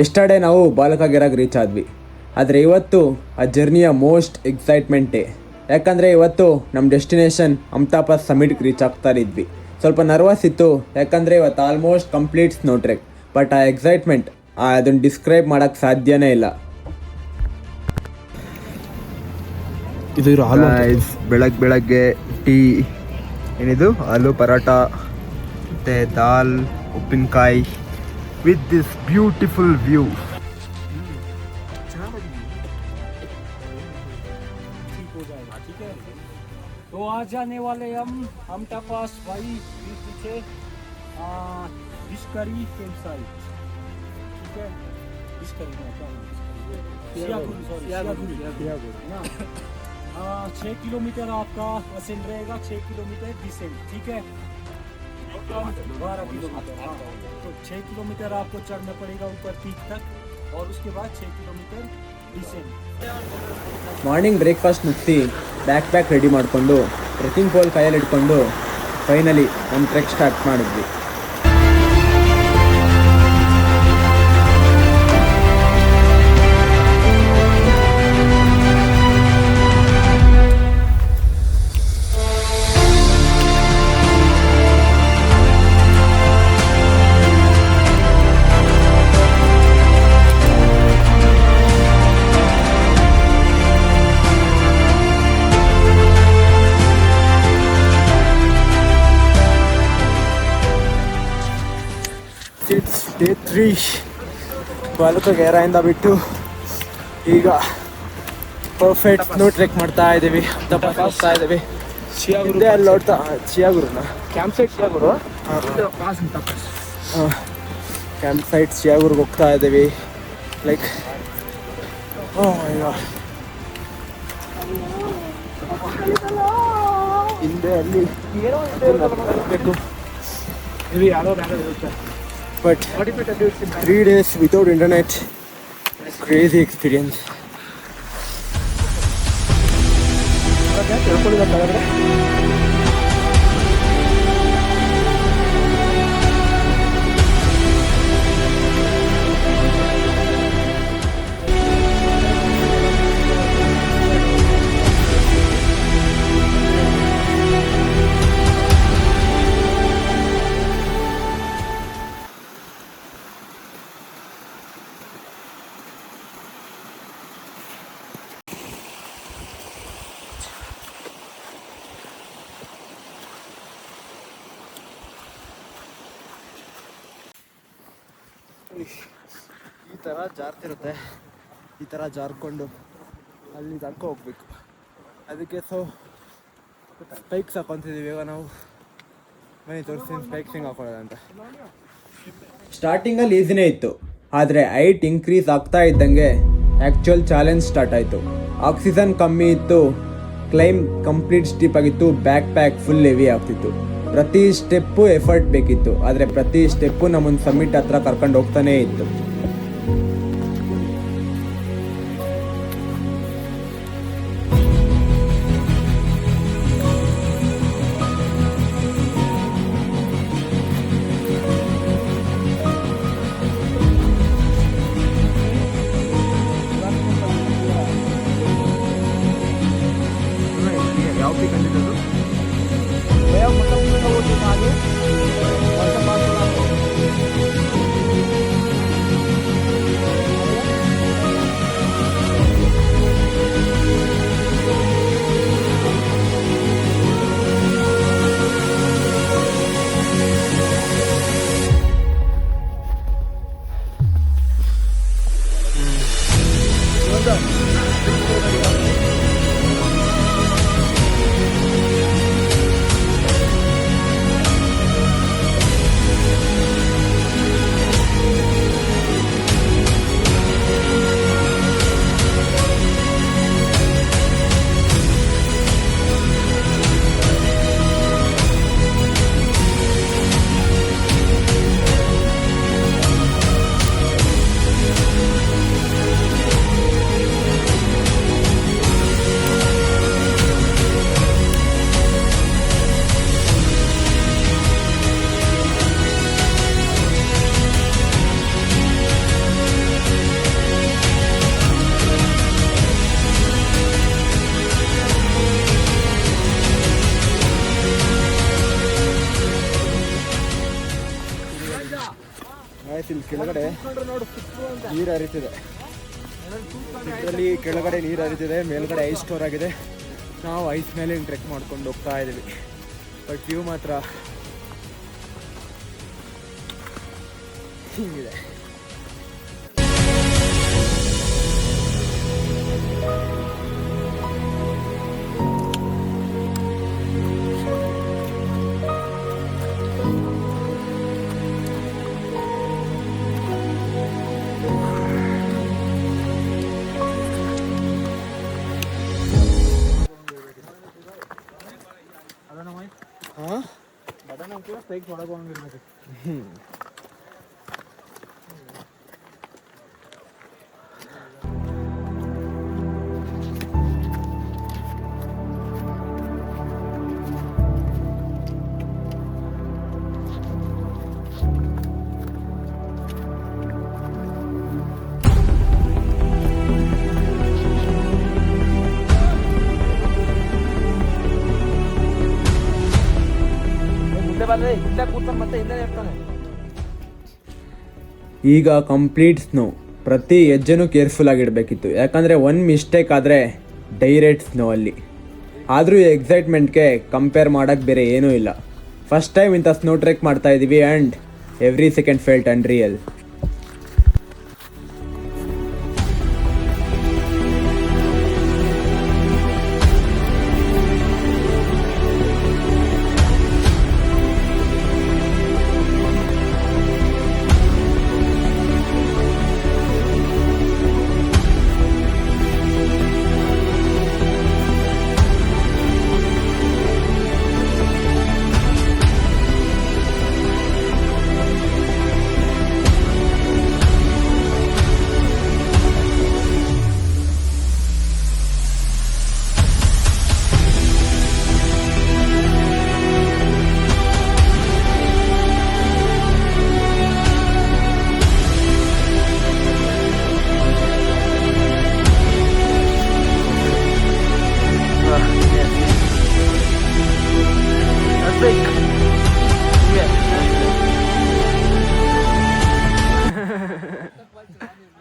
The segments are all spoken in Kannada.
ಎಸ್ಟರ್ಡೇ ನಾವು ಬಾಲಕಾಗಿರಾಗ ರೀಚ್ ಆದ್ವಿ. ಆದರೆ ಇವತ್ತು ಆ ಜರ್ನಿಯ ಮೋಸ್ಟ್ ಎಕ್ಸೈಟ್ಮೆಂಟೇ. ಯಾಕಂದರೆ ಇವತ್ತು ನಮ್ಮ ಡೆಸ್ಟಿನೇಷನ್ ಅಮ್ತಾಪಾಸ್ ಸಮಿಟ್ಗೆ ರೀಚ್ ಆಗ್ತಾ ಇದ್ವಿ. ಸ್ವಲ್ಪ ನರ್ವಸ್ ಇತ್ತು, ಯಾಕಂದರೆ ಇವತ್ತು almost complete snow trek. But ಆ ಎಕ್ಸೈಟ್ಮೆಂಟ್ ಅದನ್ನು ಡಿಸ್ಕ್ರೈಬ್ ಮಾಡೋಕ್ಕೆ ಸಾಧ್ಯನೇ ಇಲ್ಲ. ಬೆಳಗ್ಗೆ ಟೀ ಏನಿದು ಆಲೂ ಪರಾಟ ಮತ್ತು ದಾಲ್ ಉಪ್ಪಿನಕಾಯಿ ವಿತ್ ದಿಸ್ ಬ್ಯೂಟಿಫುಲ್ ವ್ಯೂ. तो आज जाने वाले हम अमटापास भाई पीछे फिश करी कैंप साइट, ठीक है? फिश करी ना 6 किलोमीटर आपका असेंड रहेगा, 6 किलोमीटर डिसेंट, ठीक है? 12 किलोमीटर। हाँ, तो 6 किलोमीटर आपको चढ़ना पड़ेगा ऊपर पीक तक, और उसके बाद 6 किलोमीटर डिसेंट. ಮಾರ್ನಿಂಗ್ ಬ್ರೇಕ್ಫಾಸ್ಟ್ ಮುಗಿಸಿ ಬ್ಯಾಕ್ ರೆಡಿ ಮಾಡಿಕೊಂಡು ಟ್ರೆಕ್ಕಿಂಗ್ ಪೋಲ್ ಕೈಯಲ್ಲಿ ಇಟ್ಕೊಂಡು ಫೈನಲಿ ನಮ್ಮ ಟ್ರೆಕ್ ಸ್ಟಾರ್ಟ್ ಮಾಡಿದ್ವಿ. ಡೇ 3 ಬಾಲಕಾಗಿರಾಯಿಂದ ಬಿಟ್ಟು ಈಗ ಪರ್ಫೆಕ್ಟ್ ಸ್ನೋ ಟ್ರೆಕ್ ಮಾಡ್ತಾ ಇದ್ದೀವಿ. ಹೋಗ್ತಾ ಇದ್ದೀವಿ ಹಿಂದೆ ಅಲ್ಲಿ ನೋಡ್ತಾ ಚಿಯಾಗುರುನ ಕ್ಯಾಂಪ್ ಸೈಟ್ ಕ್ಯಾಂಪ್ ಸೈಟ್ ಚಿಯಾಗುರ್ಗೆ ಹೋಗ್ತಾ ಇದ್ದೀವಿ. ಲೈಕ್ ಹಿಂದೆ ಅಲ್ಲಿ ಬೇಕು. But 3 days without internet, crazy experience. ಈ ಥರ ಜಾರ್ತಿರುತ್ತೆ, ಈ ಥರ ಜಾರ್ಕೊಂಡು ಅಲ್ಲಿ ತನಕ ಹೋಗ್ಬೇಕು. ಅದಕ್ಕೆ ಸ್ಪೈಕ್ಸ್ ಹಾಕೊತಿದ್ದೀವಿ. ಇವಾಗ ನಾವು ಮನೆ ತೋರಿಸ್ತೀನಿ ಸ್ಪೈಕ್ಸ್ ಹೆಂಗೆ ಹಾಕೊಳ್ಳೋದಂತ. ಸ್ಟಾರ್ಟಿಂಗಲ್ಲಿ ಈಸಿನೇ ಇತ್ತು, ಆದರೆ ಹೈಟ್ ಇನ್ಕ್ರೀಸ್ ಆಗ್ತಾ ಇದ್ದಂಗೆ ಆ್ಯಕ್ಚುಯಲ್ ಚಾಲೆಂಜ್ ಸ್ಟಾರ್ಟ್ ಆಯಿತು. ಆಕ್ಸಿಜನ್ ಕಮ್ಮಿ ಇತ್ತು, ಕ್ಲೈಮ್ ಕಂಪ್ಲೀಟ್ ಸ್ಟೀಪ್ ಆಗಿತ್ತು, ಬ್ಯಾಕ್ ಫುಲ್ ಹೆವಿ ಆಗ್ತಿತ್ತು. ಪ್ರತಿ ಸ್ಟೆಪ್ಪು ಎಫರ್ಟ್ ಬೇಕಿತ್ತು, ಆದರೆ ಪ್ರತಿ ಸ್ಟೆಪ್ಪು ನಮ್ಮನ್ನು ಸಮ್ಮಿಟ್ ಹತ್ರ ಕರ್ಕೊಂಡು ಹೋಗ್ತಾನೇ ಇತ್ತು. ಯಾವ ಪೀಕ್ ಅಂದಿದ್ದು? ಇಲ್ಲಿ ಕೆಳಗಡೆ ನೀರು ಹರಿತಿದೆ. ಇದರಲ್ಲಿ ಕೆಳಗಡೆ ನೀರು ಹರಿತಿದೆ, ಮೇಲ್ಗಡೆ ಐಸ್ ಸ್ಟೋರ್ ಆಗಿದೆ. ನಾವು ಐಸ್ ಮೇಲೆ ಟ್ರೆಕ್ ಮಾಡ್ಕೊಂಡು ಹೋಗ್ತಾ ಇದ್ದೀವಿ. ಬಟ್ ವ್ಯೂ ಮಾತ್ರ ಹೀಗಿದೆ. ಈಗ ಕಂಪ್ಲೀಟ್ ಸ್ನೋ. ಪ್ರತಿ ಹೆಜ್ಜೆನೂ ಕೇರ್ಫುಲ್ ಆಗಿಡಬೇಕಿತ್ತು, ಯಾಕಂದರೆ ಒಂದು ಮಿಸ್ಟೇಕ್ ಆದರೆ ಡೈರೆಕ್ಟ್ ಸ್ನೋ ಅಲ್ಲಿ. ಆದರೂ ಈ ಎಕ್ಸೈಟ್ಮೆಂಟ್ಗೆ ಕಂಪೇರ್ ಮಾಡೋಕ್ಕೆ ಬೇರೆ ಏನೂ ಇಲ್ಲ. ಫಸ್ಟ್ ಟೈಮ್ ಇಂಥ ಸ್ನೋ ಟ್ರೆಕ್ ಮಾಡ್ತಾ ಇದ್ದೀವಿ and every second felt unreal.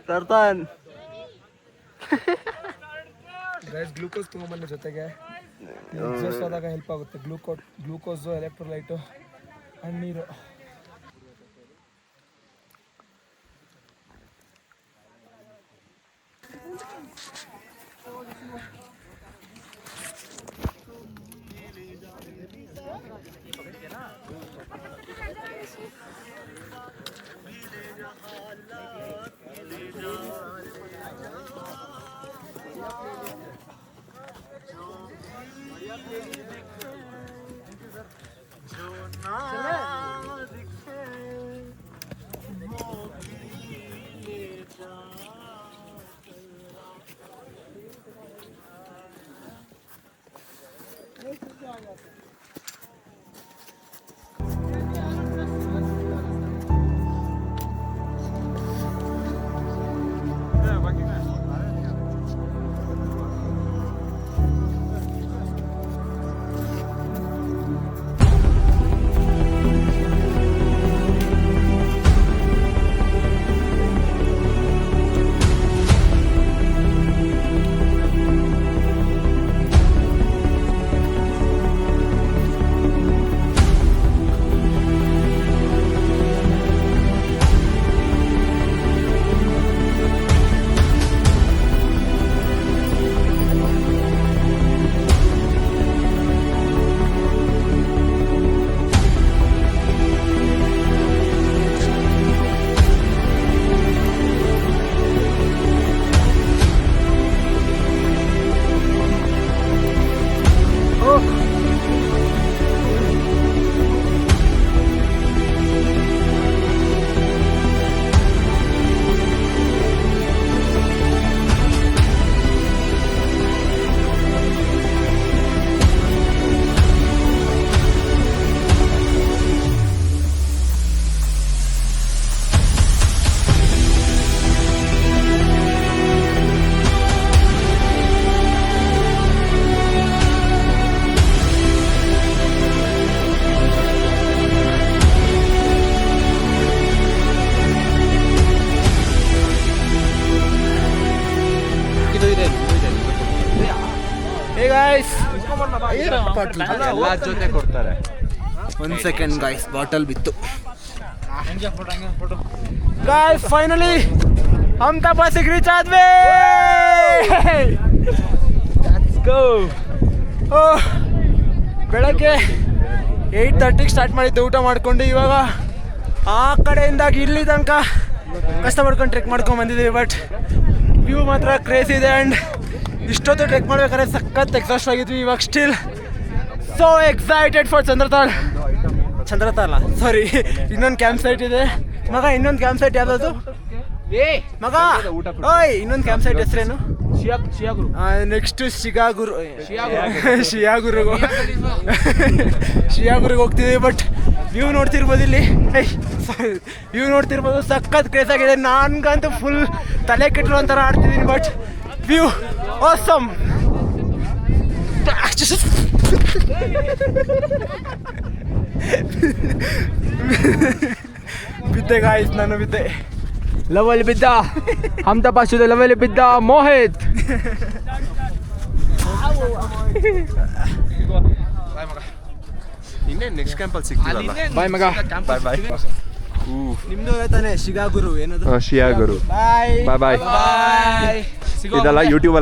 ತರ್ತಾನ್ ಗ್ಲೂಕೋಸ್ ತಗೊಂಬನ್ನಿ ಜೊತೆಗೆ. ಎಕ್ಸಾಸ್ಟ್ ಆದಾಗ ಹೆಲ್ಪ್ ಆಗುತ್ತೆ. ಗ್ಲೂಕೋಸು, ಎಲೆಕ್ಟ್ರೋಲೈಟು ಅಂಡ್ ನೀರು. ಎಲ್ಲ ಜೊತೆ ಕೊಡ್ತಾರೆ. 1 ಸೆಕೆಂಡ್ ಗಾಯ್ಸ್, ಬಾಟಲ್ ಬಿತ್ತು ಗಾಯ್ಸ್. ಫೈನಲಿ ಹಮ್ತಾ ಪಾಸಿಗೆ ರೀಚ್ ಆದ್ವಿ. Let's go. ಬೆಳಗ್ಗೆ 8:30ಗೆ ಸ್ಟಾರ್ಟ್ ಮಾಡಿದ್ದು ಊಟ ಮಾಡ್ಕೊಂಡು. ಇವಾಗ ಆ ಕಡೆಯಿಂದ ಇಲ್ಲಿ ತನಕ ಕಷ್ಟ ಪಡ್ಕೊಂಡು ಟ್ರೆಕ್ ಮಾಡ್ಕೊಂಡು ಬಂದಿದ್ದೀವಿ. ಬಟ್ ವ್ಯೂ ಮಾತ್ರ ಕ್ರೇಜ್ ಇದೆ. ಆ್ಯಂಡ್ ಇಷ್ಟೊತ್ತು ಟ್ರೆಕ್ ಮಾಡ್ಬೇಕಾದ್ರೆ ಸಖತ್ ಎಕ್ಸಾಸ್ಟ್ ಆಗಿದ್ವಿ. ಇವಾಗ ಸ್ಟಿಲ್ ಸೋ ಎಕ್ಸೈಟೆಡ್ ಫಾರ್ ಚಂದ್ರತಾಲ್ ಅಲ್ಲ ಸಾರಿ, ಇನ್ನೊಂದು ಕ್ಯಾಂಪ್ ಸೈಟ್ ಇದೆ ಮಗ. ಇನ್ನೊಂದು ಕ್ಯಾಂಪ್ ಸೈಟ್ ಯಾವ್ದು ಮಗ? ಓಯ್, ಇನ್ನೊಂದು ಕ್ಯಾಂಪ್ ಸೈಟ್ ಹೆಸರೇನು? ನೆಕ್ಸ್ಟ್ ಶಿಯಾಗುರಿಗೆ ಹೋಗ್ತಿದ್ದೀವಿ. ಬಟ್ ವ್ಯೂ ನೋಡ್ತಿರ್ಬೋದು ಇಲ್ಲಿ, ವ್ಯೂ ನೋಡ್ತಿರ್ಬೋದು, ಸಖತ್ ಕ್ರೇಜ್ ಆಗಿದೆ. ನನ್ಗಂತೂ ಫುಲ್ ತಲೆ ಕೆಟ್ಟಿರೋ ಒಂಥರ ಆಡ್ತಿದ್ದೀನಿ. But view awesome. ಬಿದ್ದೆ ಗಾಯ್ಸ್, ನಾನು ಬಿದ್ದೆ. ಲವಲ್ಲಿ ಬಿದ್ದ ಹಮ್ತಾ ಪಾಸಿದ ಲವಲ್ಲಿ ಬಿದ್ದ ಮೋಹಿತ್. ಇನ್ನೇನು ನೆಕ್ಸ್ಟ್ ಕ್ಯಾಂಪಲ್ಲಿ ಸಿಗ್ತೀವಲ್ಲ. ಬಾಯ್ ಮಗ. ಬಾಯ್. ನಿಮ್ದು ತಾನೆ ಶಿಗಾಗುರು ಏನದು? ಶಿಯಾಗುರು. ಬಾಯ್ ಬಾಯ್ ಬಾಯ್. ಇದೆಲ್ಲ ಯೂಟ್ಯೂಬ್